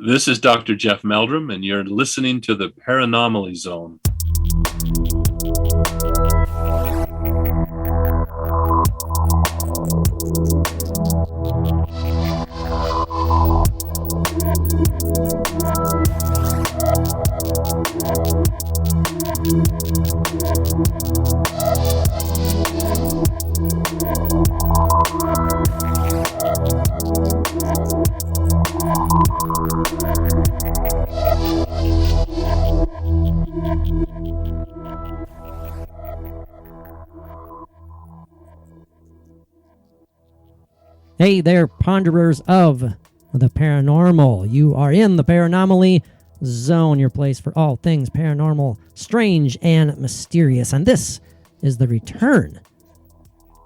This is Dr. Jeff Meldrum, and you're listening to the Paranormal Zone. Hey there, ponderers of the paranormal. You are in the Paranormal Zone, your place for all things paranormal, strange, and mysterious. And this is the return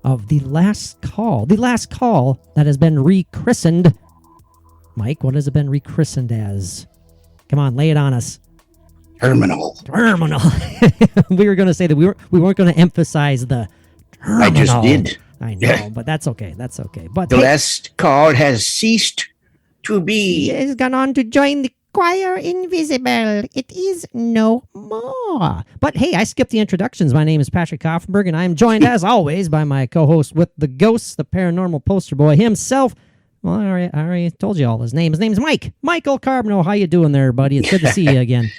of the last call. The last call that has been rechristened. Mike, what has it been rechristened as? Come on, lay it on us. Terminal. We were going to say that we weren't going to emphasize the terminal. I just did. I know, but that's okay. That's okay. But the last call has ceased to be. He has gone on to join the choir invisible. It is no more. But hey, I skipped the introductions. My name is Patrick Koffenberg, and I am joined, as always, by my co-host with the ghosts, the paranormal poster boy himself. Well, I already told you all his name. His name's Mike. Michael Carbino. How you doing there, buddy? It's good to see you again.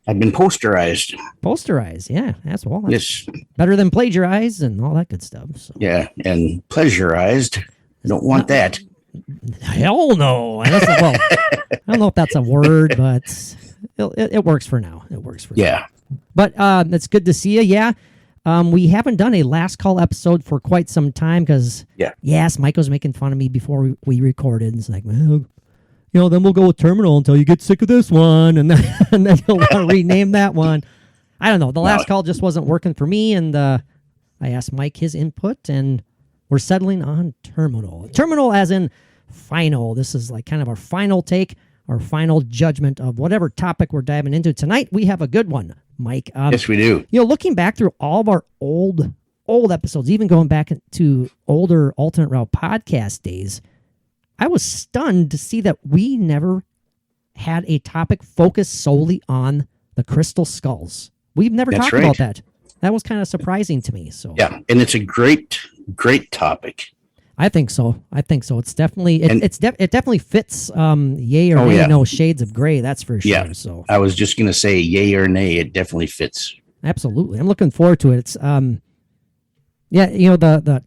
I've been posterized. Posterized, yeah. That's Yes. better than plagiarized and all that good stuff. So. Yeah, and pleasurized. Don't want that. Hell no. I don't know if that's a word, but it works for now. It works for now. But it's good to see you. Yeah. We haven't done a last call episode for quite some time because, yes, Mike was making fun of me before we recorded. It's like, well, then we'll go with terminal until you get sick of this one, and then you'll want to rename that one. I don't know. The last call just wasn't working for me, and I asked Mike his input, and we're settling on terminal. Terminal as in final. This is like kind of our final take, our final judgment of whatever topic we're diving into. Tonight, we have a good one, Mike. Yes, we do. Looking back through all of our old episodes, even going back to older Alternate Route podcast days, I was stunned to see that we never had a topic focused solely on the crystal skulls. We've never talked about that. That was kind of surprising to me. So yeah, and it's a great topic. I think so. It's definitely it definitely fits yay or nay, no shades of gray. That's for sure. Yeah. So I was just gonna say yay or nay. It definitely fits. Absolutely, I'm looking forward to it. It's the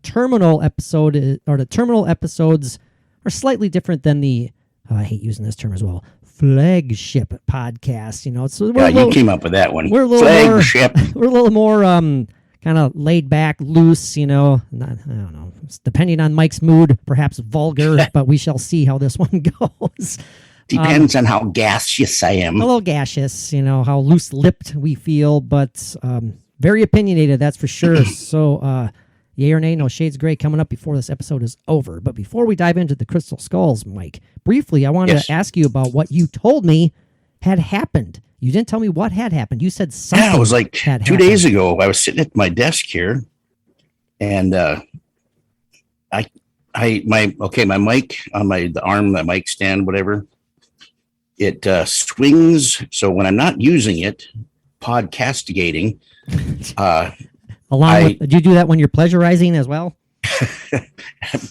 terminal episode or the terminal episodes are slightly different than the, I hate using this term as well, flagship podcast. You came up with that one. We're a little flagship. We're a little more kind of laid back, loose, I don't know. Depending on Mike's mood, perhaps vulgar, but we shall see how this one goes. Depends on how gaseous I am. A little gaseous, how loose-lipped we feel, but very opinionated, that's for sure. So, yay or nay, no shades gray coming up before this episode is over. But before we dive into the crystal skulls, Mike, briefly, I wanted to ask you about what you told me had happened. You didn't tell me what had happened. You said something. Yeah, it was like 2 days ago. I was sitting at my desk here, and my mic on the arm, that mic stand, whatever, it swings. So when I'm not using it, podcastigating. Did you do that when you're pleasurizing as well?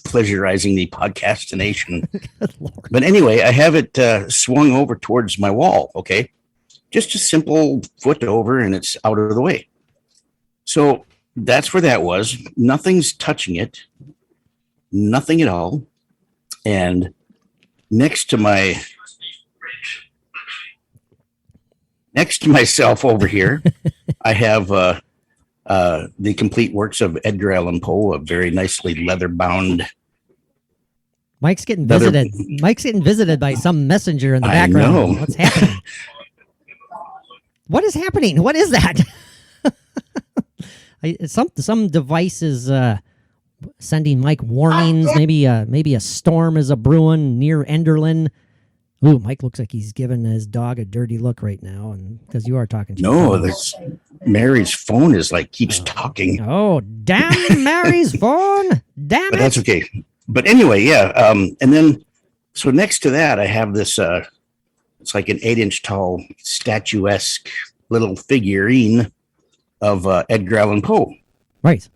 Pleasurizing the podcastination. But anyway, I have it swung over towards my wall. Okay. Just a simple foot over and it's out of the way. So that's where that was. Nothing's touching it. Nothing at all. And next to myself over here, I have the complete works of Edgar Allan Poe, a very nicely leather-bound. Mike's getting visited by some messenger in the background. I know. What's happening? What is happening? What is that? Some device is sending Mike warnings. Maybe a storm is a brewing near Enderlin. Ooh, Mike looks like he's giving his dog a dirty look right now, and because you are talking to him. Mary's phone is keeps talking. Oh, damn Mary's phone! Damn it! But that's okay. But anyway, yeah. And then, so next to that, I have this it's like an 8-inch tall statuesque little figurine of Edgar Allan Poe. Right.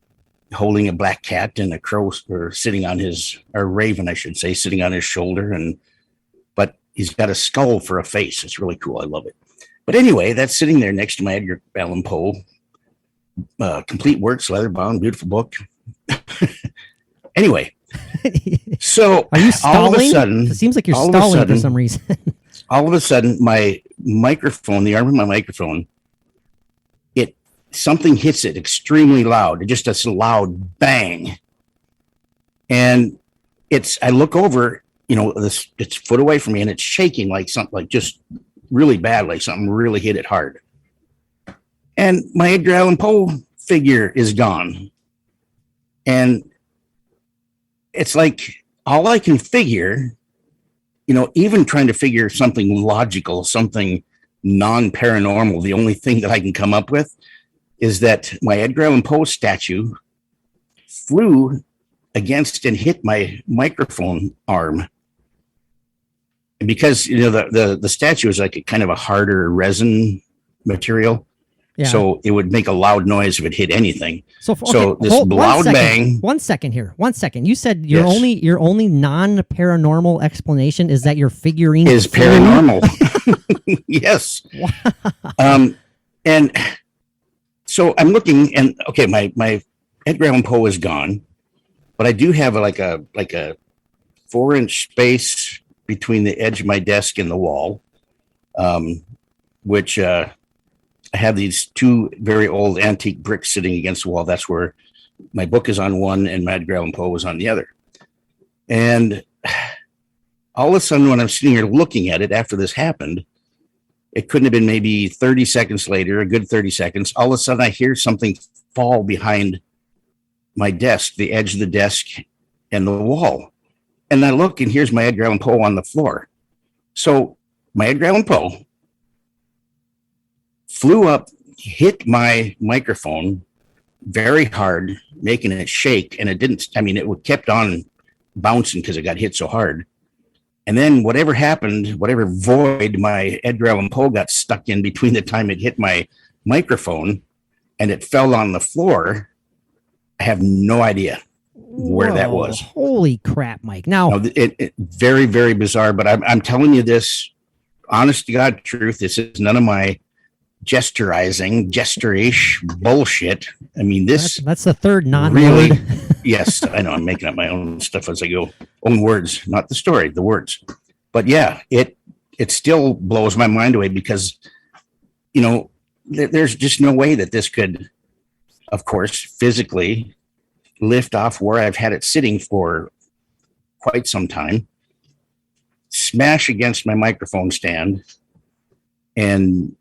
Holding a black cat and a crow, or sitting on his, or raven, I should say, sitting on his shoulder. But he's got a skull for a face. It's really cool. I love it. But anyway, that's sitting there next to my Edgar Allan Poe, complete works, leather bound, beautiful book. Anyway, so are you stalling? All of a sudden, it seems like you're stalling for some reason. All of a sudden, my microphone, the arm of my microphone, something hits it extremely loud. It just does a loud bang. And I look over, it's a foot away from me, and it's shaking like something, like just really bad, like something really hit it hard. And my Edgar Allan Poe figure is gone. And it's like all I can figure, even trying to figure something logical, something non-paranormal, the only thing that I can come up with is that my Edgar Allan Poe statue flew against and hit my microphone arm. And because the statue is like a kind of a harder resin material, so it would make a loud noise if it hit anything. So this loud bang. 1 second here. 1 second. You said your only non-paranormal explanation is that your figurine is paranormal. Yes. Wow. And so I'm looking, and okay, my Edgar Allan Poe is gone, but I do have like a 4-inch space between the edge of my desk and the wall, which I have these 2 very old antique bricks sitting against the wall. That's where my book is on one and my Edgar Allan Poe is on the other. And all of a sudden, when I'm sitting here looking at it after this happened, it couldn't have been maybe 30 seconds later, a good 30 seconds. All of a sudden, I hear something fall behind my desk, the edge of the desk and the wall. And I look, and here's my Edgar Allan Poe on the floor. So my Edgar Allan Poe flew up, hit my microphone very hard, making it shake. And it didn't, it kept on bouncing because it got hit so hard. And then whatever happened, whatever void my Edgar Allan Poe got stuck in between the time it hit my microphone and it fell on the floor, I have no idea where that was. Holy crap, Mike. Now, it very, very bizarre, but I'm telling you this, honest to God truth, this is none of my gesture-ish bullshit. That's the third non-word. Really, yes, I know. I'm making up my own stuff as I go. Own words, not the story, the words. But yeah, it still blows my mind away because, there's just no way that this could, of course, physically lift off where I've had it sitting for quite some time, smash against my microphone stand, and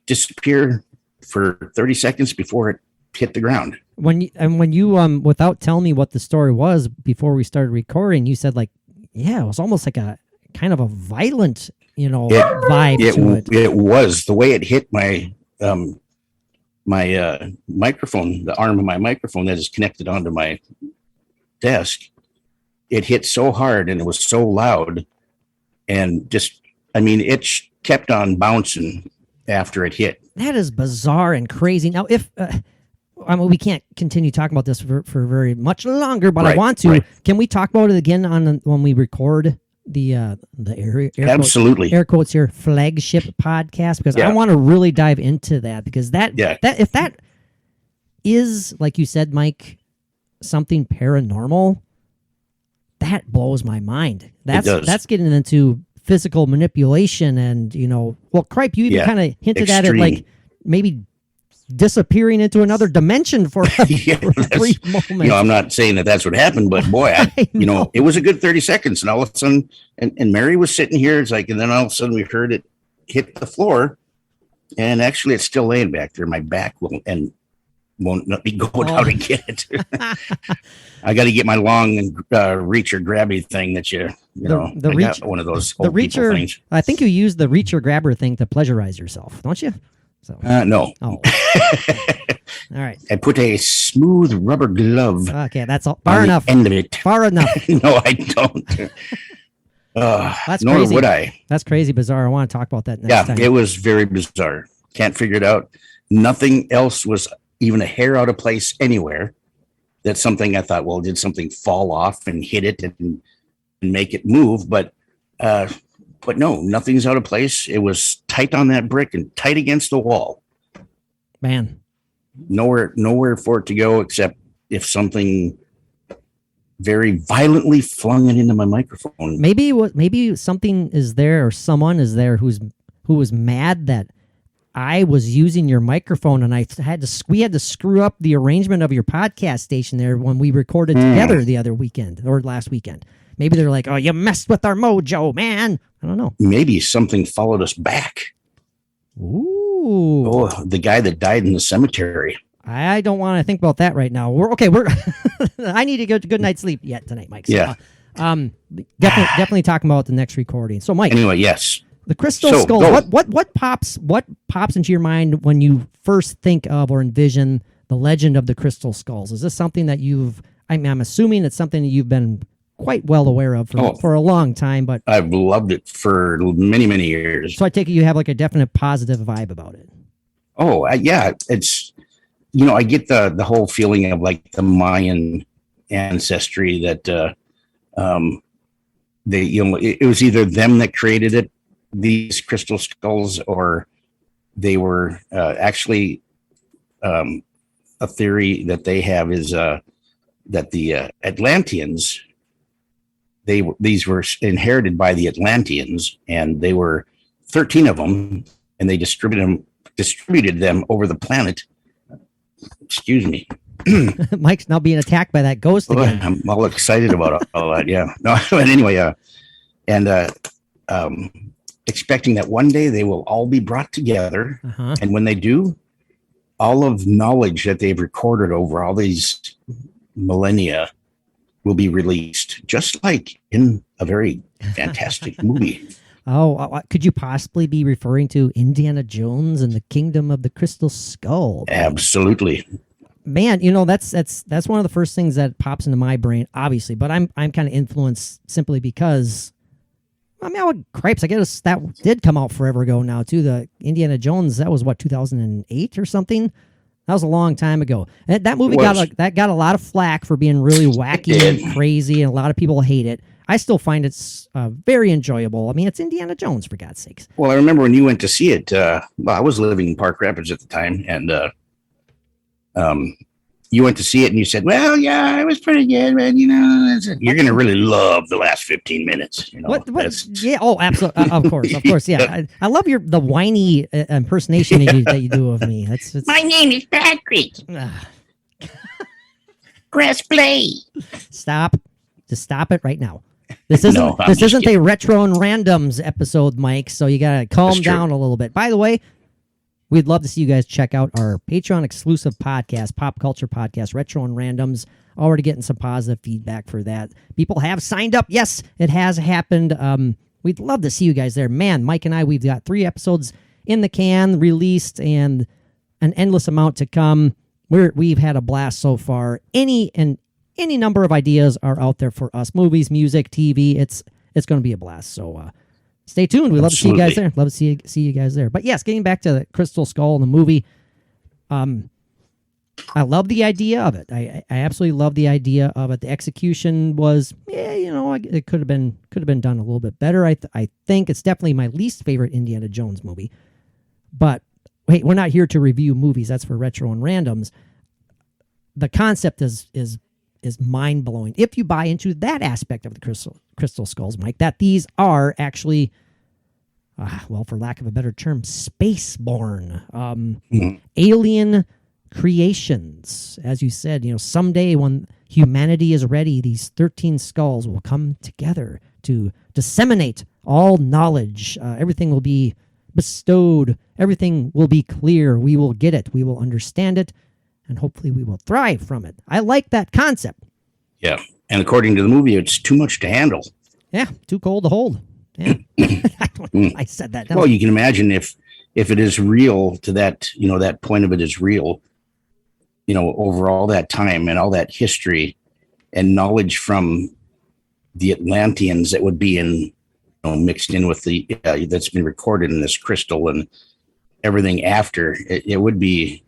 disappear for 30 seconds before it hit the ground. When you without telling me what the story was before we started recording, you said it was almost like a kind of a violent, vibe to it. It was the way it hit my microphone, the arm of my microphone that is connected onto my desk. It hit so hard and it was so loud, and it kept on bouncing after it hit. That is bizarre and crazy. Now, if we can't continue talking about this for very much longer, but I want to. Right. Can we talk about it again when we record the air absolutely quotes, air quotes here, flagship podcast? Because I want to really dive into that, because that if that is, like you said, Mike, something paranormal, that blows my mind. That's getting into physical manipulation and, cripe, you even kind of hinted at it, like maybe disappearing into another dimension for a brief moment. I'm not saying that that's what happened, but boy, it was a good 30 seconds. And all of a sudden, and Mary was sitting here, and then all of a sudden we heard it hit the floor, and actually it's still laying back there. My back won't let me go down and get it. I got to get my long reacher grabby thing that I got one of those old people things. I think you use the reacher grabber thing to pleasurize yourself, don't you? So no. Oh. All right. I put a smooth rubber glove. Okay, that's all. Far enough. End of it. Far enough. No, I don't. That's nor crazy. would I. That's crazy bizarre. I want to talk about that next time. It was very bizarre. Can't figure it out. Nothing else was even a hair out of place anywhere. That's something I thought, well, did something fall off and hit it and make it move? But no, nothing's out of place. It was tight on that brick and tight against the wall. Man. Nowhere for it to go except if something very violently flung it into my microphone. Maybe something is there, or someone is there who was mad that I was using your microphone, and we had to screw up the arrangement of your podcast station there when we recorded together the other weekend or last weekend. Maybe they're like, "Oh, you messed with our mojo, man." I don't know. Maybe something followed us back. Ooh. Oh, the guy that died in the cemetery. I don't want to think about that right now. We're I need to go to good night's sleep yet tonight, Mike. So, yeah. Definitely talking about the next recording. So, Mike. Anyway, yes. The crystal skull. What pops into your mind when you first think of or envision the legend of the crystal skulls? Is this something that I'm assuming it's something that you've been quite well aware of for a long time, but I've loved it for many, many years. So I take it you have like a definite positive vibe about it. Oh, yeah. It's, I get the whole feeling of like the Mayan ancestry that it was either them that created it, these crystal skulls, or they were actually a theory that they have is that the Atlanteans, these were inherited by the Atlanteans, and they were 13 of them, and they distributed them over the planet. Excuse me. Mike's now being attacked by that ghost again. I'm all excited about all that. Yeah. No, but anyway, expecting that one day they will all be brought together. Uh-huh. And when they do, all of knowledge that they've recorded over all these millennia will be released, just like in a very fantastic movie. Oh, could you possibly be referring to Indiana Jones and the Kingdom of the Crystal Skull? Absolutely. Man, that's one of the first things that pops into my brain, obviously. But I'm kind of influenced simply because, cripes, I guess that did come out forever ago now too. The Indiana Jones, that was what, 2008 or something. That was a long time ago. And that movie got a lot of flack for being really wacky and crazy, and a lot of people hate it. I still find it's very enjoyable. I mean, it's Indiana Jones, for God's sakes. Well, I remember when you went to see it. I was living in Park Rapids at the time, and you went to see it, and you said, "Well, yeah, it was pretty good, but you're going to really love the last 15 minutes." What? Yeah. Oh, absolutely. Of course. Yeah. I love the whiny impersonation that you do of me. That's My name is Patrick. Press play. Stop. Just stop it right now. This isn't a retro and randoms episode, Mike. So you gotta calm down a little bit. By the way, we'd love to see you guys check out our Patreon exclusive podcast, Pop Culture Podcast, Retro and Randoms. Already getting some positive feedback for that. People have signed up. Yes, it has happened. We'd love to see you guys there. Man, Mike and I, we've got 3 episodes in the can released and an endless amount to come. We've had a blast so far. Any number of ideas are out there for us. Movies, music, TV. It's going to be a blast. So stay tuned. We'd love to see you guys there. Love to see you guys there. But yes, getting back to the Crystal Skull and the movie, I love the idea of it. I absolutely love the idea of it. The execution was, it could have been done a little bit better. I think it's definitely my least favorite Indiana Jones movie. But wait, we're not here to review movies. That's for Retro and Randoms. The concept is mind-blowing if you buy into that aspect of the crystal skulls, Mike, that these are actually, for lack of a better term, spaceborne, alien creations. As you said, someday when humanity is ready, these 13 skulls will come together to disseminate all knowledge. Everything will be bestowed. Everything will be clear. We will get it. We will understand it. And hopefully we will thrive from it. I like that concept. Yeah. And according to the movie, it's too much to handle. Yeah. Too cold to hold. Yeah. I said that. Well, you can imagine if it is real to that, that point of it is real, over all that time and all that history and knowledge from the Atlanteans that would be in mixed in with the that's been recorded in this crystal and everything after, it would be.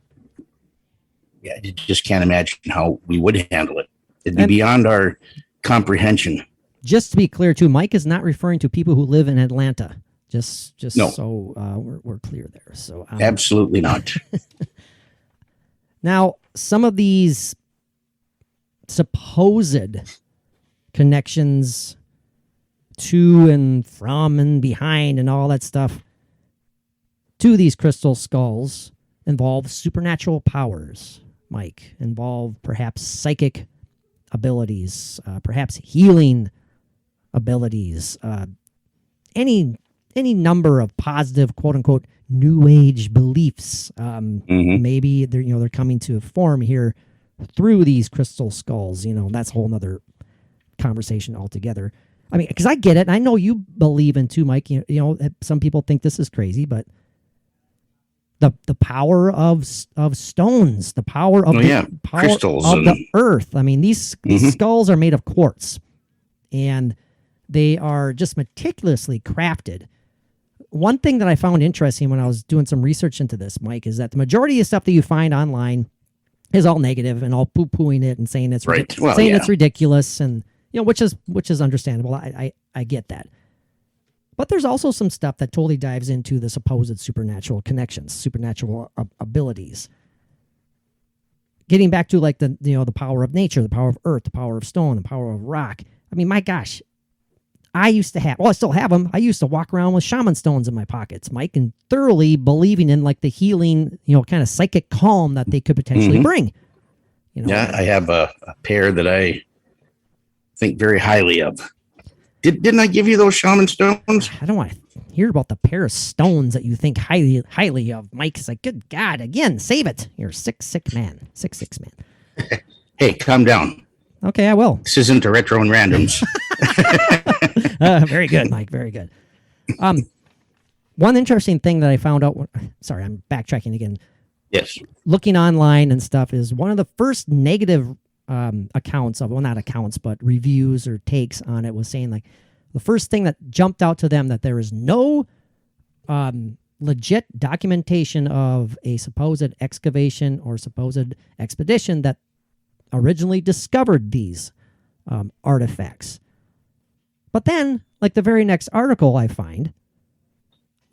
Yeah, you just can't imagine how we would handle it. It'd be beyond our comprehension. Just to be clear, too, Mike is not referring to people who live in Atlanta. Just no. So we're clear there. So absolutely not. Now, some of these supposed connections to and from and behind and all that stuff to these crystal skulls involve supernatural powers, Mike, involve perhaps psychic abilities, perhaps healing abilities, any number of positive, quote unquote, new age beliefs. Maybe they're coming to form here through these crystal skulls. That's a whole nother conversation altogether. I mean, because I get it, and I know you believe in too, Mike. Some people think this is crazy, but the power of stones, the power of crystals of the earth. I mean, these skulls are made of quartz, and they are just meticulously crafted. One thing that I found interesting when I was doing some research into this, Mike, is that the majority of stuff that you find online is all negative and all poo-pooing it and saying it's it's ridiculous, and which is understandable. I get that. But there's also some stuff that totally dives into the supposed supernatural connections, supernatural abilities. Getting back to like the power of nature, the power of earth, the power of stone, the power of rock. I mean, my gosh, I used to have, I still have them. I used to walk around with shaman stones in my pockets, Mike, and thoroughly believing in like the healing, kind of psychic calm that they could potentially bring. Yeah, I have a pair that I think very highly of. Didn't I give you those shaman stones? I don't want to hear about the pair of stones that you think highly of, Mike. It's like, good God, again, save it. You're a sick man. Sick man. Hey, calm down. Okay, I will. This isn't a retro and randoms. Very good, Mike. Very good. One interesting thing that I found out. Sorry, I'm backtracking again. Yes. Looking online and stuff is one of the first negative accounts of, well, not accounts, but reviews or takes on it was saying like the first thing that jumped out to them that there is no legit documentation of a supposed excavation or supposed expedition that originally discovered these artifacts. But then, like the very next article I find,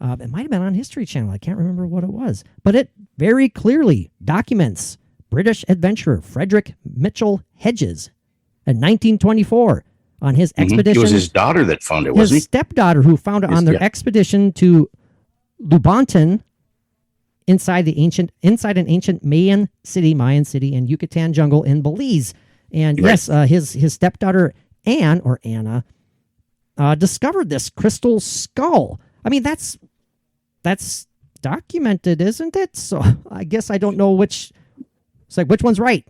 it might have been on History Channel. I can't remember what it was, but it very clearly documents British adventurer Frederick Mitchell Hedges in 1924 on his expedition. It was his daughter that found it, wasn't his stepdaughter who found it on their expedition to Lubonton inside an ancient Mayan city in Yucatan jungle in Belize. And yes, his stepdaughter Anna discovered this crystal skull. I mean, that's documented, isn't it? So I guess I don't know which one's right.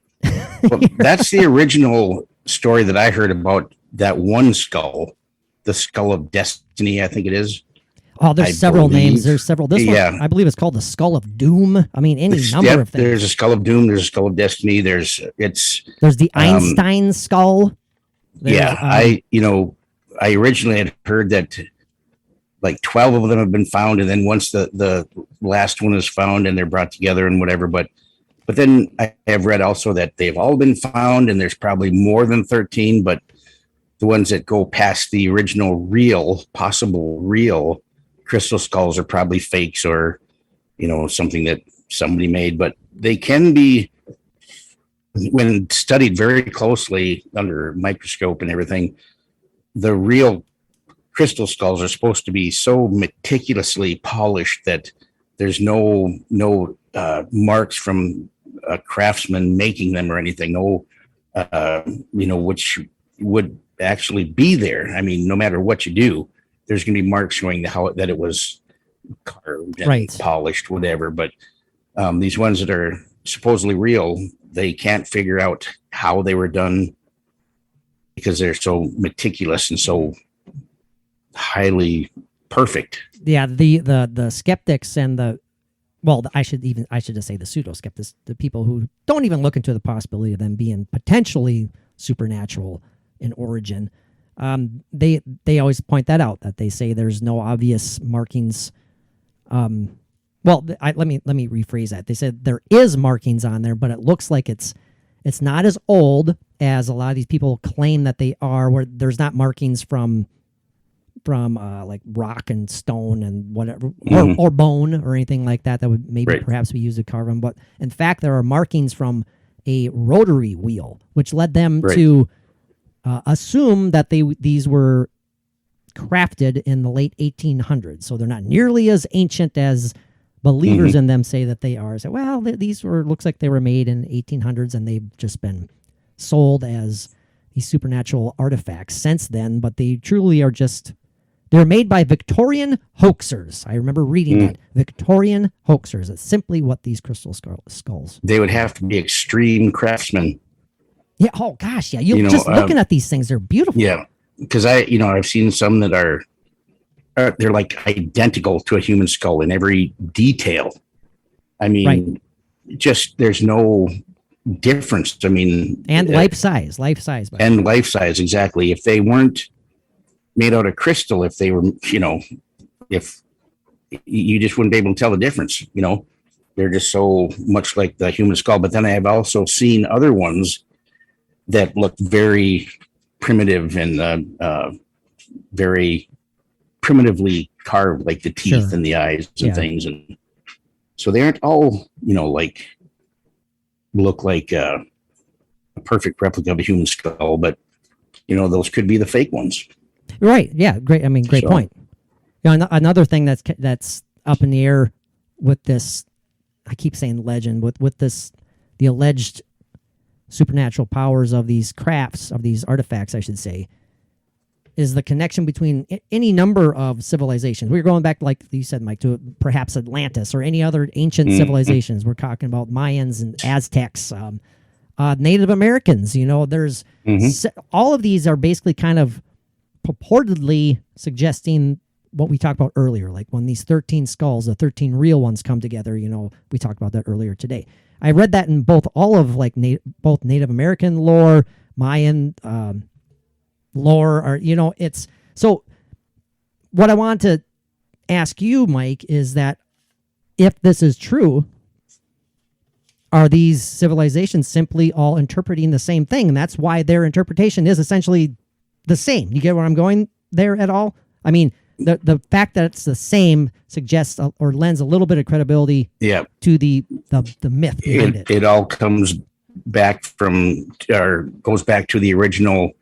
Well, that's the original story that I heard about that one skull, the skull of destiny, I think it is. Oh, there's several names. There's several. This one, I believe, is called the Skull of Doom. I mean, any number of things. There's a Skull of Doom. There's a Skull of Destiny. There's the Einstein skull. I originally had heard that like 12 of them have been found, and then once the last one is found and they're brought together and whatever, but then I have read also that they've all been found, and there's probably more than 13, but the ones that go past the original possible real crystal skulls are probably fakes or, something that somebody made, but they can be, when studied very closely under microscope and everything, the real crystal skulls are supposed to be so meticulously polished that there's no marks from a craftsman making them or anything, which would actually be there. I mean, no matter what you do, there's going to be marks showing that it was carved and polished, whatever. But these ones that are supposedly real, they can't figure out how they were done because they're so meticulous and so highly perfect. Yeah, the skeptics and I should just say the pseudo skeptics, the people who don't even look into the possibility of them being potentially supernatural in origin. They always point that out, that they say there's no obvious markings. Let me rephrase that. They said there is markings on there, but it looks like it's not as old as a lot of these people claim that they are, where there's not markings from like rock and stone and whatever, or bone or anything like that would maybe perhaps be used to carve them. But in fact, there are markings from a rotary wheel, which led them to assume that these were crafted in the late 1800s. So they're not nearly as ancient as believers in them say that they are. So, well, looks like they were made in 1800s, and they've just been sold as these supernatural artifacts since then. But they truly are they're made by Victorian hoaxers. I remember reading that. Victorian hoaxers. It's simply what these crystal skulls. They would have to be extreme craftsmen. Yeah. Oh gosh. Yeah. You just looking at these things, they're beautiful. Yeah. Because I've seen some that are they're like identical to a human skull in every detail. I mean, just there's no difference. I mean, and life size, and life size. Exactly. If they weren't made out of crystal, if they were, if you just wouldn't be able to tell the difference, they're just so much like the human skull. But then I have also seen other ones that look very primitive and very primitively carved, like the teeth and the eyes and things. And so they aren't all, look like a perfect replica of a human skull, but those could be the fake ones. Right. Yeah. Great. I mean, great point. Another thing that's up in the air with this, I keep saying legend, with this, the alleged supernatural powers of these crafts, of these artifacts, I should say, is the connection between any number of civilizations. We're going back, like you said, Mike, to perhaps Atlantis or any other ancient civilizations. We're talking about Mayans and Aztecs, Native Americans. There's all of these are basically kind of purportedly suggesting what we talked about earlier, like when these 13 skulls, the 13 real ones come together. We talked about that earlier today. I read that in both both Native American lore, Mayan lore, or it's so. What I want to ask you, Mike, is that if this is true, are these civilizations simply all interpreting the same thing, and that's why their interpretation is essentially the same? You get where I'm going there at all? I mean, the fact that it's the same suggests or lends a little bit of credibility to the myth behind it. It all comes back goes back to the original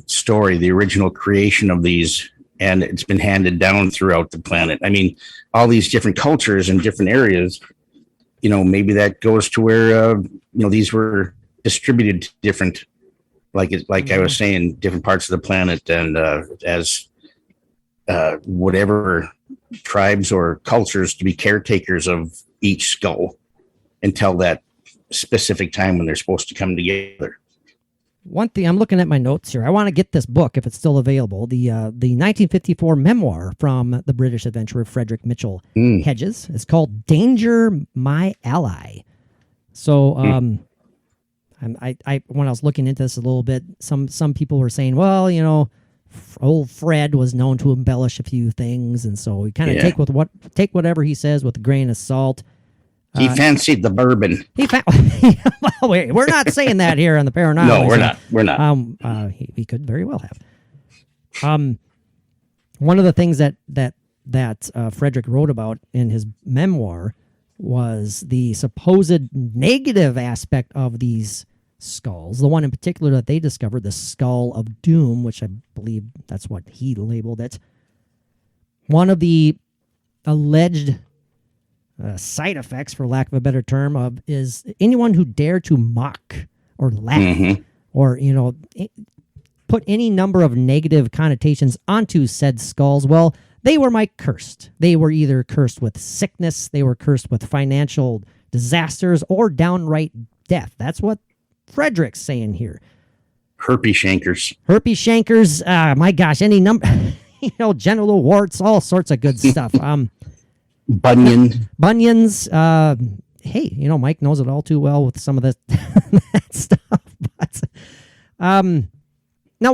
story, the original creation of these, and it's been handed down throughout the planet. I mean, all these different cultures in different areas, maybe that goes to where, these were distributed to different, I was saying, different parts of the planet, and as whatever tribes or cultures to be caretakers of each skull until that specific time when they're supposed to come together. One thing, I'm looking at my notes here. I want to get this book if it's still available. The 1954 memoir from the British adventurer Frederick Mitchell Hedges. It's called "Danger, My Ally." So, I when I was looking into this a little bit, some people were saying, well, old Fred was known to embellish a few things, and so we kind of take whatever he says with a grain of salt. He fancied the bourbon. Well, wait, we're not saying that here on the paranormal. No, we're not. We're not. He could very well have. One of the things that Frederick wrote about in his memoir was the supposed negative aspect of these skulls. The one in particular that they discovered, the skull of doom, which I believe that's what he labeled it. One of the alleged side effects, for lack of a better term, is anyone who dare to mock or laugh or put any number of negative connotations onto said skulls. Well, they were cursed. They were either cursed with sickness, they were cursed with financial disasters, or downright death. That's what Frederick's saying here. Herpes shankers. My gosh, any number, genital warts, all sorts of good stuff. Bunions. Hey, Mike knows it all too well with some of that stuff. But now,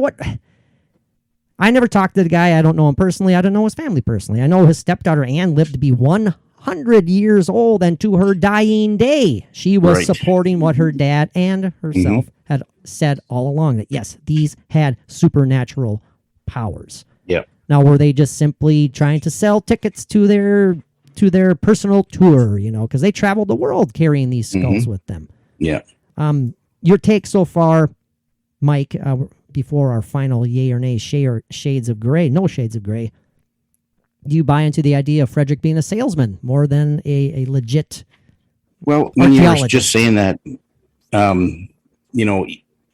I never talked to the guy. I don't know him personally. I don't know his family personally. I know his stepdaughter Anne lived to be 100 years old, and to her dying day, she was supporting what her dad and herself had said all along, that yes, these had supernatural powers. Yeah. Now, were they just simply trying to sell tickets to their personal tour, because they traveled the world carrying these skulls with them? Yeah. Your take so far, Mike, before our final yay or nay shades of gray, no shades of gray. Do you buy into the idea of Frederick being a salesman more than a legit? Well, when you were just saying that,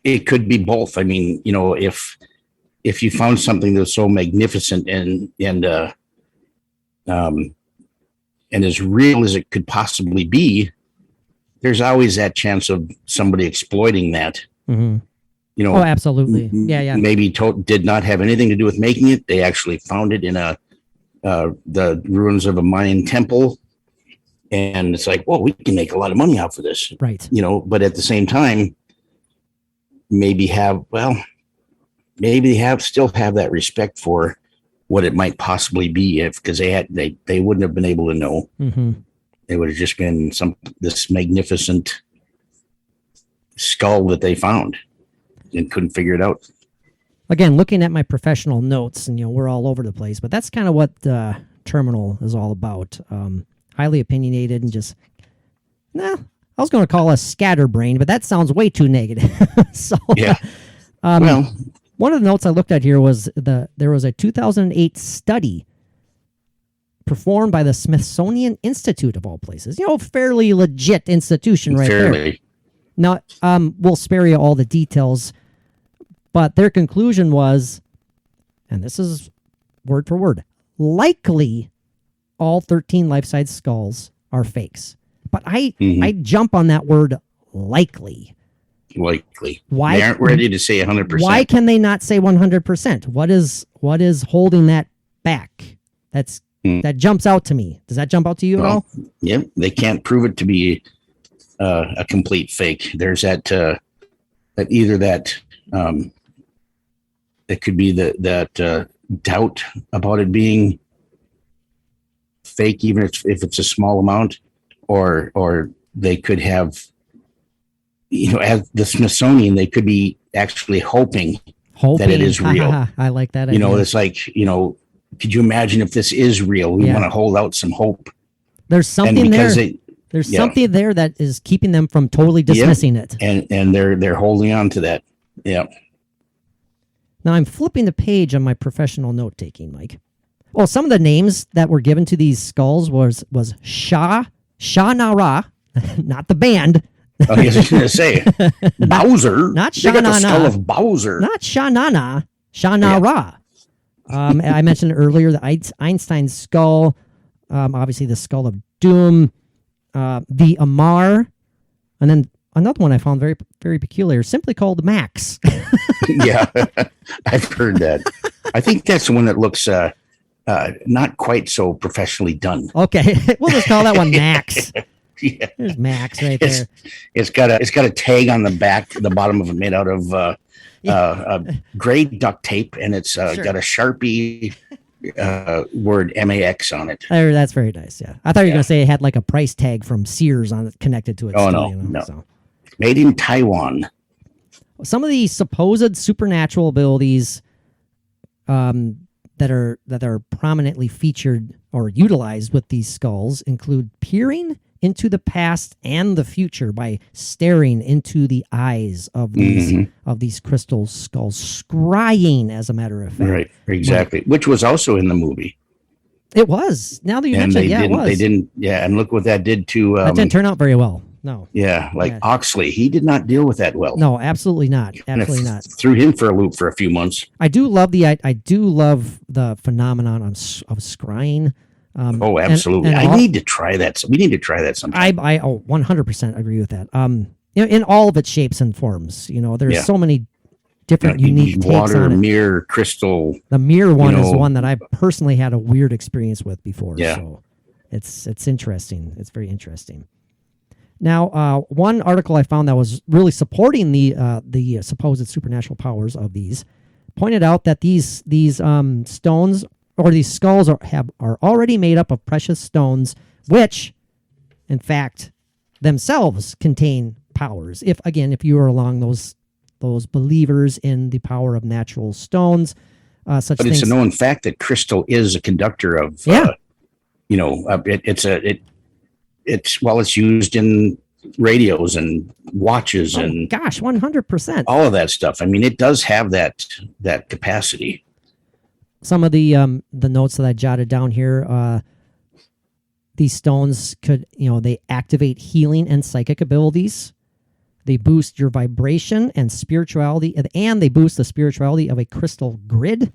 it could be both. I mean, if you found something that's so magnificent and as real as it could possibly be, there's always that chance of somebody exploiting that. Mm-hmm. Oh, absolutely. Yeah. Maybe did not have anything to do with making it. They actually found it in the ruins of a Mayan temple. And it's like, well, we can make a lot of money off of this. Right. But at the same time, maybe still have that respect for what it might possibly be, because they wouldn't have been able to know. Mm-hmm. It would have just been this magnificent skull that they found and couldn't figure it out. Again, looking at my professional notes, and we're all over the place, but that's kind of what Terminal is all about. Highly opinionated and just, I was going to call us scatterbrained, but that sounds way too negative. So, yeah. One of the notes I looked at here was there was a 2008 study performed by the Smithsonian Institute of all places. Fairly legit institution right there. Now, we'll spare you all the details, but their conclusion was, and this is word for word, likely all 13 life-size skulls are fakes. But I jump on that word likely. Likely. Why? They aren't ready to say 100%. Why can they not say 100%? What is holding that back? That jumps out to me. Does that jump out to you at all? Yeah, they can't prove it to be a complete fake. There's that either that it could be that doubt about it being fake, even if it's a small amount, or they could have, as the Smithsonian, they could be actually hoping that it is real. I like that idea. It's like, could you imagine if this is real? We want to hold out some hope. There's something there. There's something there that is keeping them from totally dismissing it. And they're holding on to that. Yeah. Now I'm flipping the page on my professional note taking, Mike. Well, some of the names that were given to these skulls was Shah Nara, not the band. I was going to say Bowser. Not Shah Nana. The skull of Bowser. Not Shah Nana. Shah Nara. I mentioned earlier the Einstein skull. Obviously the skull of Doom. The Amar, and then another one I found very, very peculiar, simply called Max. Yeah, I've heard that. I think that's the one that looks not quite so professionally done. Okay, we'll just call that one Max. Yeah. There's Max right there. It's got a tag on the back, the bottom of it made out of gray duct tape, and it's got a Sharpie word MAX on it. Oh, that's very nice. Yeah, I thought you were going to say it had like a price tag from Sears on it connected to it. Oh, still, no. So. Made in Taiwan. Some of the supposed supernatural abilities that are prominently featured or utilized with these skulls include peering into the past and the future by staring into the eyes of these crystal skulls, scrying, as a matter of fact. Right, exactly. Which was also in the movie. It was. Now that you mentioned it, it was. They didn't. Yeah, and look what that did to. That didn't turn out very well. No. Yeah, Oxley, he did not deal with that well. No, absolutely not. Absolutely not. Threw him for a loop for a few months. I do love the phenomenon of scrying. Absolutely. I need to try that. We need to try that sometime. I 100% agree with that. In all of its shapes and forms, there's so many different unique takes water, on it. mirror, crystal. The mirror one is one that I personally had a weird experience with before. Yeah. So it's interesting. It's very interesting. Now, one article I found that was really supporting the supposed supernatural powers of these pointed out that these stones or these skulls are already made up of precious stones, which, in fact, themselves contain powers. If you are along those believers in the power of natural stones, such. But it's a known fact that crystal is a conductor of. It's used in radios and watches and 100%. all of that stuff. I mean, it does have that capacity. Some of the notes that I jotted down here, these stones could, they activate healing and psychic abilities. They boost your vibration and spirituality, and they boost the spirituality of a crystal grid.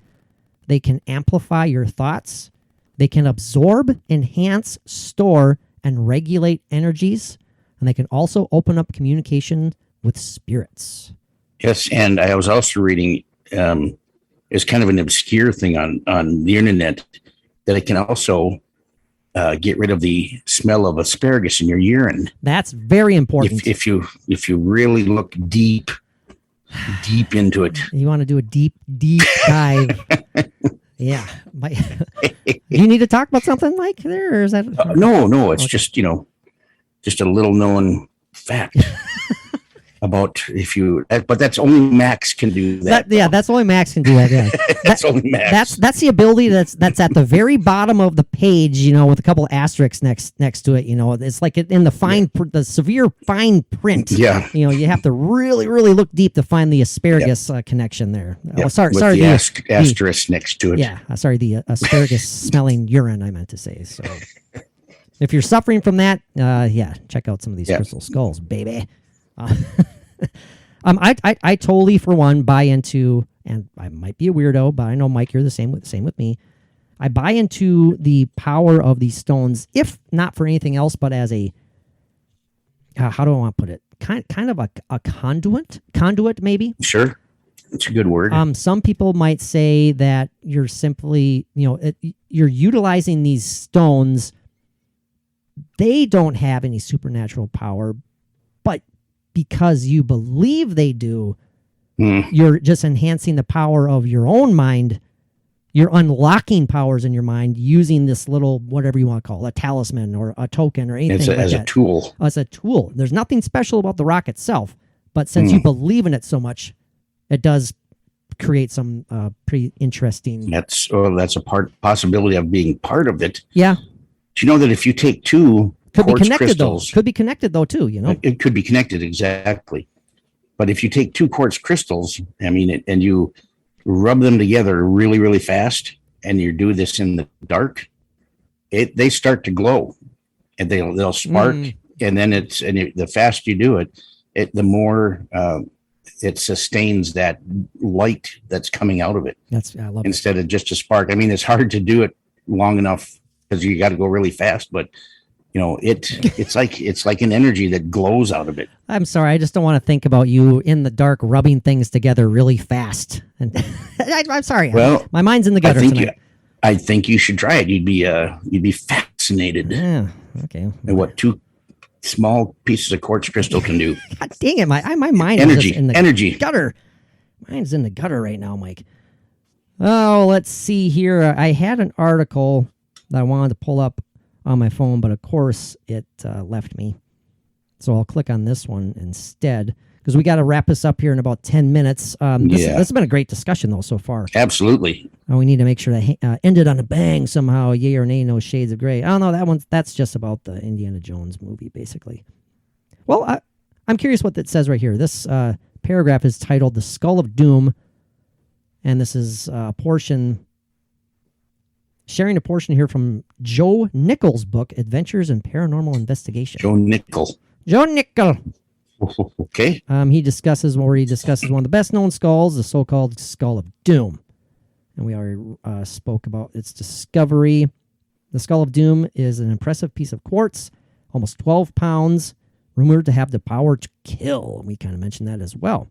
They can amplify your thoughts. They can absorb, enhance, store, and regulate energies. And they can also open up communication with spirits. Yes, and I was also reading, it's kind of an obscure thing on the internet, that it can also get rid of the smell of asparagus in your urine. That's very important. If you really look deep into it. You want to do a deep dive. Yeah. Do you need to talk about something, Mike? There, or is that? No. It's just a little known fact about but that's only Max can do that. That's only Max can do that. Yeah. That's only Max. That's the ability that's at the very bottom of the page, with a couple asterisks next to it. It's like in the severe fine print. Yeah. You have to really, really look deep to find the asparagus connection there. Yeah. Oh, sorry. The asterisk next to it. Yeah. Sorry, the asparagus smelling urine, I meant to say. So if you're suffering from that, check out some of these crystal skulls, baby. I totally, for one, buy into, and I might be a weirdo, but I know, Mike, you're the same with me. I buy into the power of these stones, if not for anything else, but as a, how do I want to put it? Kind of a conduit, maybe. Sure. It's a good word. Some people might say that you're simply, you're utilizing these stones. They don't have any supernatural power, but because you believe they do, you're just enhancing the power of your own mind. You're unlocking powers in your mind using this little, whatever you want to call it, a talisman or a token or anything as a tool. As a tool. There's nothing special about the rock itself, but since you believe in it so much, it does create some pretty interesting. That's a possibility of being part of it. Yeah. Do you know that if you take two quartz crystals, could be connected though too, It could be connected, exactly. But if you take two quartz crystals, and you rub them together really, really fast, and you do this in the dark, they start to glow, and they'll spark, and then the faster you do it, the more it sustains that light that's coming out of it. I love instead of just a spark. It's hard to do it long enough because you got to go really fast, but it's like an energy that glows out of it. I'm sorry, I just don't want to think about you in the dark rubbing things together really fast. And I'm sorry. Well, my mind's in the gutter tonight. I think you should try it. You'd be fascinated. Yeah. Okay. And what two small pieces of quartz crystal can do. God dang it! My mind energy is in the energy gutter. Mine's in the gutter right now, Mike. Oh, let's see here. I had an article that I wanted to pull up on my phone, but of course it left me. So I'll click on this one instead because we got to wrap this up here in about 10 minutes. This has been a great discussion though so far. Absolutely. We need to make sure that ended on a bang somehow. Yay or nay, no shades of gray. I don't know. That's just about the Indiana Jones movie, basically. Well, I'm curious what it says right here. This paragraph is titled "The Skull of Doom," and this is a portion. Sharing a portion here from Joe Nichols' book, Adventures in Paranormal Investigation. Joe Nichols. Okay. He discusses one of the best-known skulls, the so-called Skull of Doom. And we already spoke about its discovery. The Skull of Doom is an impressive piece of quartz, almost 12 pounds, rumored to have the power to kill. And we kind of mentioned that as well.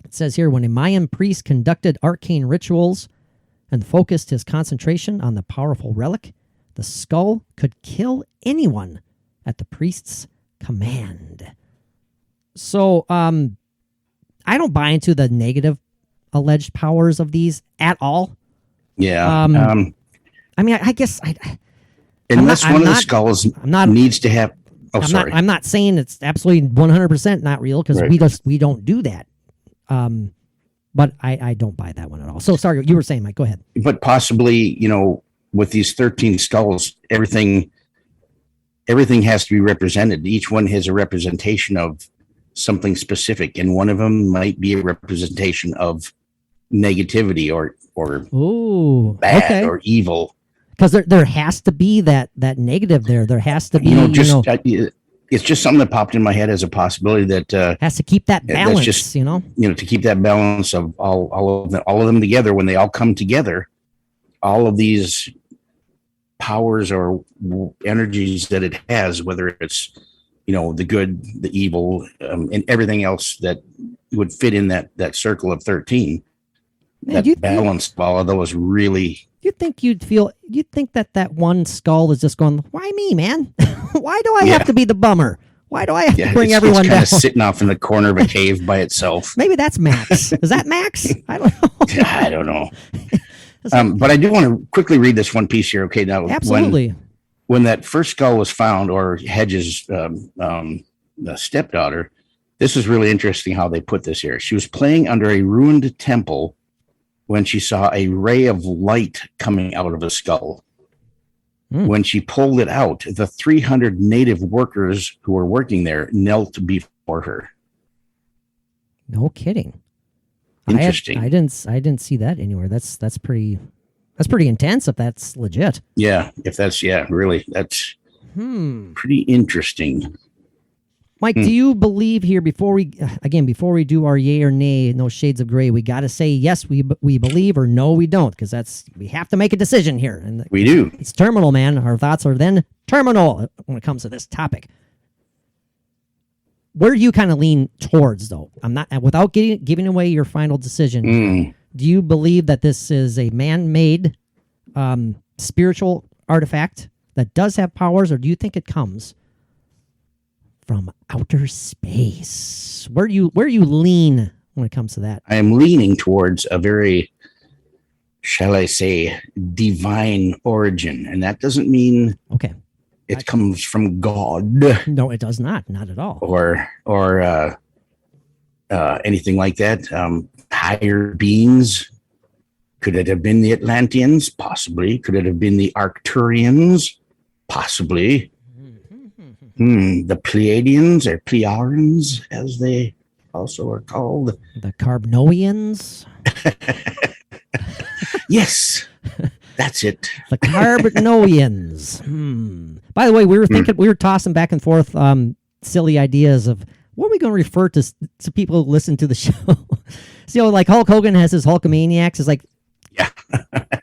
It says here, when a Mayan priest conducted arcane rituals and focused his concentration on the powerful relic, the skull could kill anyone at the priest's command. So, I don't buy into the negative alleged powers of these at all. Yeah. I mean, I guess unless one of the skulls needs to have. Oh, sorry. I'm not saying it's absolutely 100% not real because we don't do that. But I don't buy that one at all. So sorry, you were saying, Mike. Go ahead. But possibly, with these 13 skulls, everything has to be represented. Each one has a representation of something specific, and one of them might be a representation of negativity or bad or evil. Because there has to be that negative there. There has to be, it's just something that popped in my head as a possibility that has to keep that balance. To keep that balance of all of them together. When they all come together, all of these powers or energies that it has, whether it's the good, the evil, and everything else that would fit in that circle of 13. Man, that balance of all of those really. You'd think that one skull is just going, why me, man? Why do I have to be the bummer? Why do I have to bring everyone down? It's kind of sitting off in the corner of a cave by itself. Maybe that's Max. Is that Max? I don't know. I don't know. But I do want to quickly read this one piece here. Okay, now absolutely. When that first skull was found, or Hedges' stepdaughter, this is really interesting how they put this here. She was playing under a ruined temple when she saw a ray of light coming out of a skull. When she pulled it out, the 300 native workers who were working there knelt before her. No kidding. Interesting. I didn't see that anywhere. That's pretty intense if that's legit. Yeah, really, that's pretty interesting. Mike, do you believe here before we do our yay or nay, no shades of gray, we got to say yes, we believe, or no, we don't, because we have to make a decision here. And we do. It's terminal, man. Our thoughts are then terminal when it comes to this topic. Where do you kind of lean towards, though? I'm not without giving away your final decision. Do you believe that this is a man-made spiritual artifact that does have powers, or do you think it comes from outer space? Where do you lean when it comes to that? I am leaning towards a very, shall I say, divine origin, and that doesn't mean it comes from God. No, it does not at all. Or anything like that. Higher beings. Could it have been the Atlanteans? Possibly. Could it have been the Arcturians? Possibly. The Pleiadians or Pleiadians, as they also are called. The Carbnoians? Yes, that's it. The Carbnoians. By the way, we were tossing back and forth silly ideas of what are we going to refer to people who listen to the show. So, like Hulk Hogan has his Hulkamaniacs. It's like,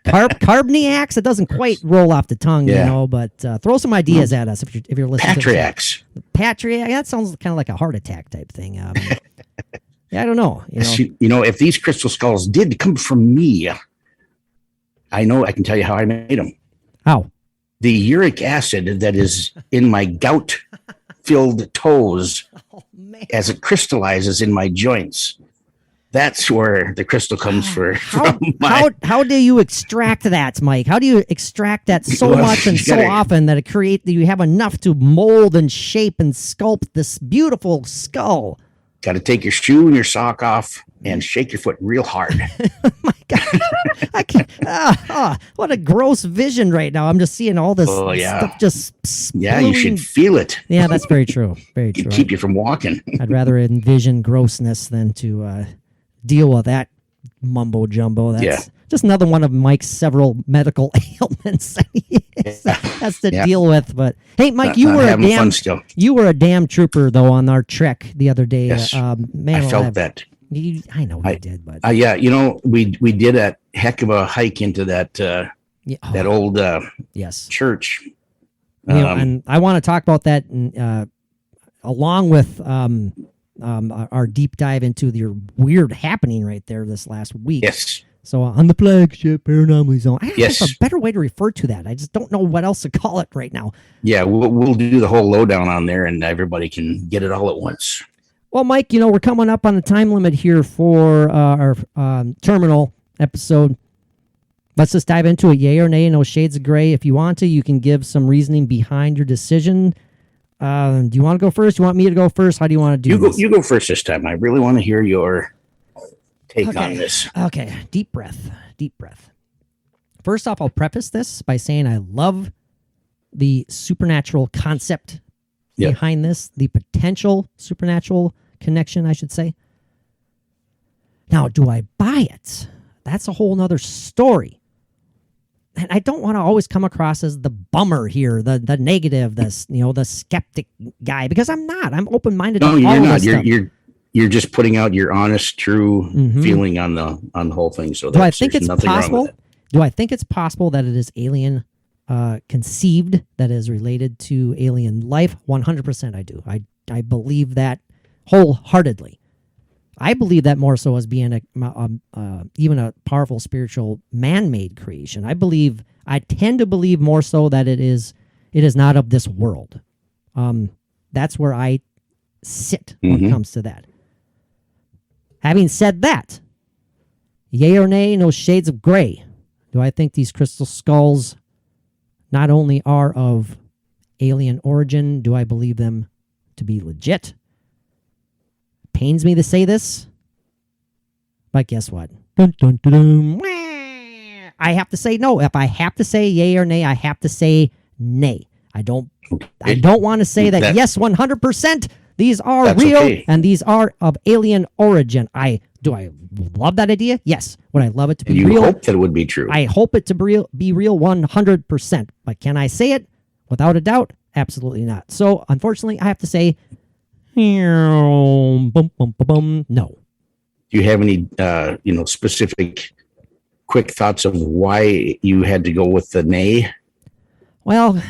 Carbniacs. It doesn't quite roll off the tongue, but throw some ideas at us if you're listening. Patriarchs. Patriarch. That sounds kind of like a heart attack type thing. I don't know. If these crystal skulls did come from me, I can tell you how I made them. How? The uric acid that is in my gout-filled toes, as it crystallizes in my joints. That's where the crystal comes from. How do you extract that, Mike? How do you extract that so much and so often that you have enough to mold and shape and sculpt this beautiful skull? Got to take your shoe and your sock off and shake your foot real hard. Oh my God. I can't, what a gross vision right now. I'm just seeing all this stuff just exploding. Yeah, you should feel it. Yeah, that's very true. Very true. Keep you from walking. I'd rather envision grossness than to deal with that mumbo jumbo. That's just another one of Mike's several medical ailments that he has to deal with. But hey, Mike, you were a damn trooper though on our trek the other day. Yes. Man, I felt that. I know you did, but we did a heck of a hike into that that old church. And I want to talk about that along with our deep dive into your weird happening right there this last week. Yes. So on the flagship Paranormal Zone. I have a better way to refer to that. I just don't know what else to call it right now. Yeah, we'll do the whole lowdown on there, and everybody can get it all at once. Well, Mike, we're coming up on the time limit here for our terminal episode. Let's just dive into it. Yay or nay, no shades of gray. If you want to, you can give some reasoning behind your decision. Do you want to go first? Do you want me to go first? How do you want to do this? You go first this time. I really want to hear your take on this. Okay, deep breath. First off, I'll preface this by saying I love the supernatural concept behind this, the potential supernatural connection, I should say. Now, do I buy it? That's a whole nother story. And I don't want to always come across as the bummer here, the negative, the skeptic guy, because I'm not. I'm open-minded. No, you're not. You're just putting out your honest, true feeling on the whole thing. So do I think it's possible? Do I think it's possible that it is alien conceived, that is related to alien life? 100% I do. I believe that wholeheartedly. I believe that more so as being even a powerful spiritual man-made creation. I tend to believe more so that it is not of this world. That's where I sit when it comes to that. Having said that, yay or nay, no shades of gray. Do I think these crystal skulls not only are of alien origin, do I believe them to be legit? Pains me to say this, but guess what? Dun, dun, dun, dun. I have to say no. If I have to say yay or nay, I have to say nay. I don't want to say that yes, 100%. These are real and these are of alien origin. Do I love that idea? Yes. Would I love it to be real? You hope that it would be true. I hope it to be real 100%. But can I say it without a doubt? Absolutely not. So unfortunately, I have to say no. Do you have any specific quick thoughts of why you had to go with the nay? Well,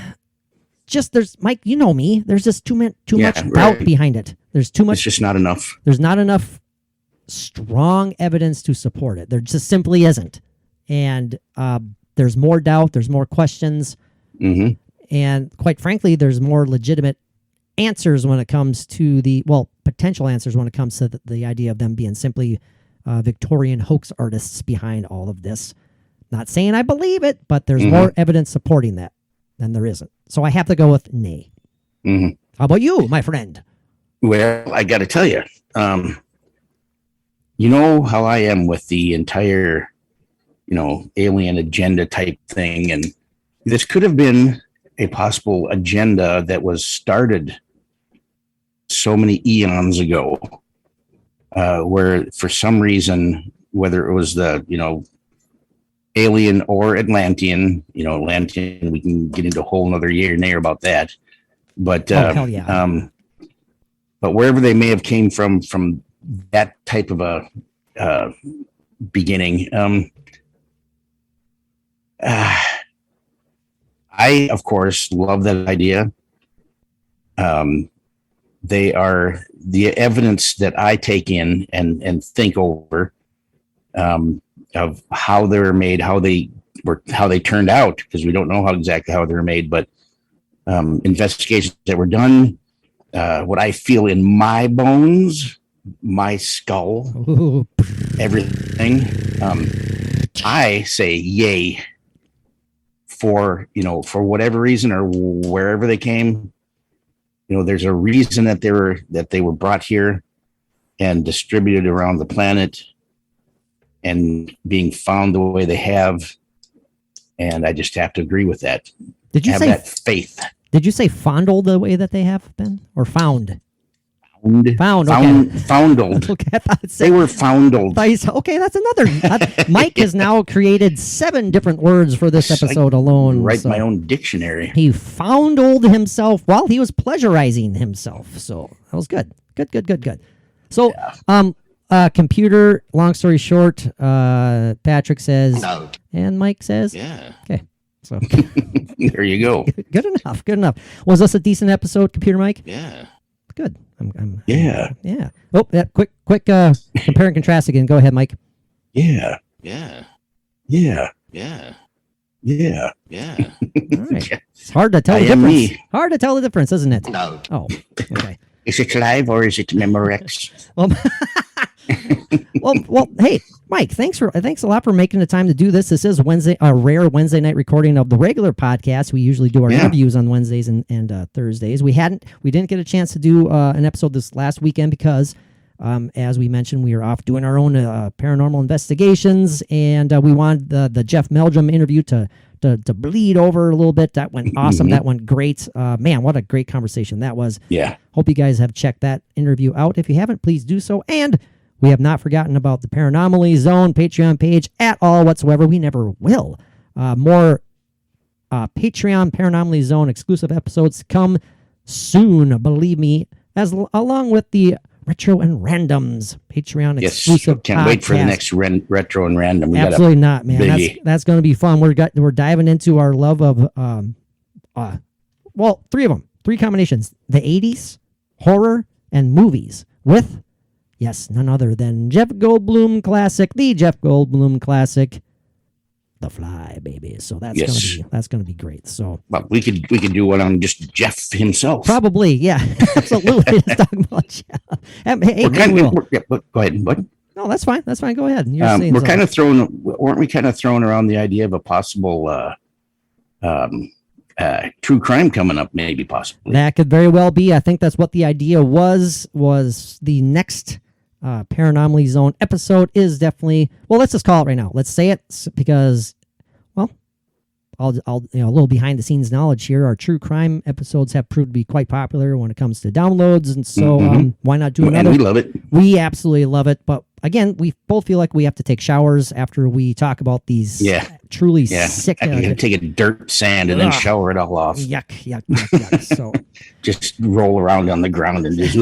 Mike, you know me. There's just too much doubt behind it. There's too much. It's just not enough. There's not enough strong evidence to support it. There just simply isn't. And there's more doubt. There's more questions. And quite frankly, there's more legitimate answers when it comes to potential answers when it comes to the idea of them being simply Victorian hoax artists behind all of this. Not saying I believe it, but there's more evidence supporting that than there isn't. So I have to go with nay. How about you, my friend? Well, I got to tell you, you know how I am with the entire, alien agenda type thing. And this could have been a possible agenda that was started so many eons ago, where for some reason, whether it was the, alien or Atlantean, Atlantean, we can get into a whole nother yay or nay about that. But, hell yeah. But wherever they may have came from that type of a beginning, I, of course, love that idea. They are the evidence that I take in and think over of how they were made, how they turned out, because we don't know exactly how they were made, but investigations that were done, what I feel in my bones, my skull, everything. I say yay for whatever reason or wherever they came. There's a reason that they were brought here and distributed around the planet and being found the way they have. And I just have to agree with that. Did you have say that faith? Did you say fondled the way that they have been, or found? Found. Okay. Foundled. Okay, I thought they were foundled. Okay, that's another. Mike has now created 7 different words for this episode alone. Write my own dictionary. He foundled himself while he was pleasurizing himself. So that was good. Good. So, computer. Long story short, Patrick says no, and Mike says yeah. Okay. So there you go. Good enough. Was this a decent episode, Computer Mike? Yeah. Good. Yeah. Oh, quick compare and contrast again. Go ahead, Mike. Yeah. All right. It's hard to tell the difference. Hard to tell the difference, isn't it? No. Oh, okay. Is it live or is it Memorex? Well, hey, Mike, thanks a lot for making the time to do this. This is a rare Wednesday night recording of the regular podcast. We usually do our interviews on Wednesdays and Thursdays. We didn't get a chance to do an episode this last weekend because, as we mentioned, we were off doing our own paranormal investigations, and we wanted the Jeff Meldrum interview to bleed over a little bit. That went awesome. Mm-hmm. That went great. Man, what a great conversation that was. Yeah. Hope you guys have checked that interview out. If you haven't, please do so. And we have not forgotten about the Paranormal Zone Patreon page at all whatsoever. We never will. More Patreon Paranormal Zone exclusive episodes come soon, believe me, along with the Retro and Randoms Patreon exclusive. Can't wait for the next Retro and Random. Absolutely not, man. That's going to be fun. We're diving into our love of three of them, three combinations: the 80s, horror, and movies with. Yes, none other than Jeff Goldblum classic, the Jeff Goldblum classic, The Fly, baby. So that's gonna be great. So we could do one on just Jeff himself. Probably, yeah, absolutely. Let's talk about Jeff. Hey, go ahead, bud. No, that's fine. That's fine. Go ahead. We're kind of weren't we kind of throwing around the idea of a possible true crime coming up, maybe possibly. That could very well be. I think that's what the idea was the next Paranormal Zone episode is definitely, well, let's just call it right now. Let's say it because, well, I'll a little behind the scenes knowledge here. Our true crime episodes have proved to be quite popular when it comes to downloads, and so why not do another? And we love it. We absolutely love it, but again, we both feel like we have to take showers after we talk about these truly sick. I'm going to take a dirt sand and then shower it all off. Yuck. So just roll around on the ground and just.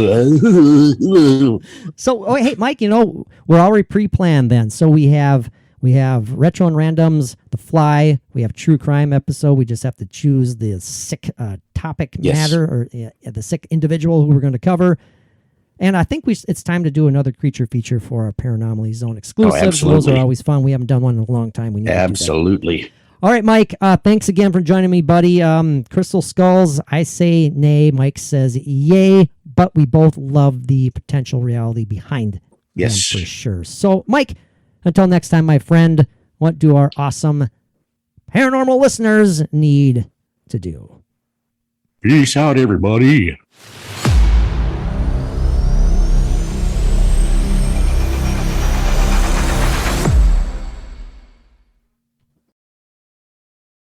So, hey, Mike, we're already pre-planned then. So we have Retro and Randoms, The Fly. We have True Crime episode. We just have to choose the sick topic matter or the sick individual who we're going to cover. And I think it's time to do another creature feature for our Paranormal Zone exclusives. Those are always fun. We haven't done one in a long time. We need absolutely. All right, Mike. Thanks again for joining me, buddy. Crystal Skulls. I say nay. Mike says yay. But we both love the potential reality behind them for sure. So, Mike, until next time, my friend, what do our awesome paranormal listeners need to do? Peace out, everybody.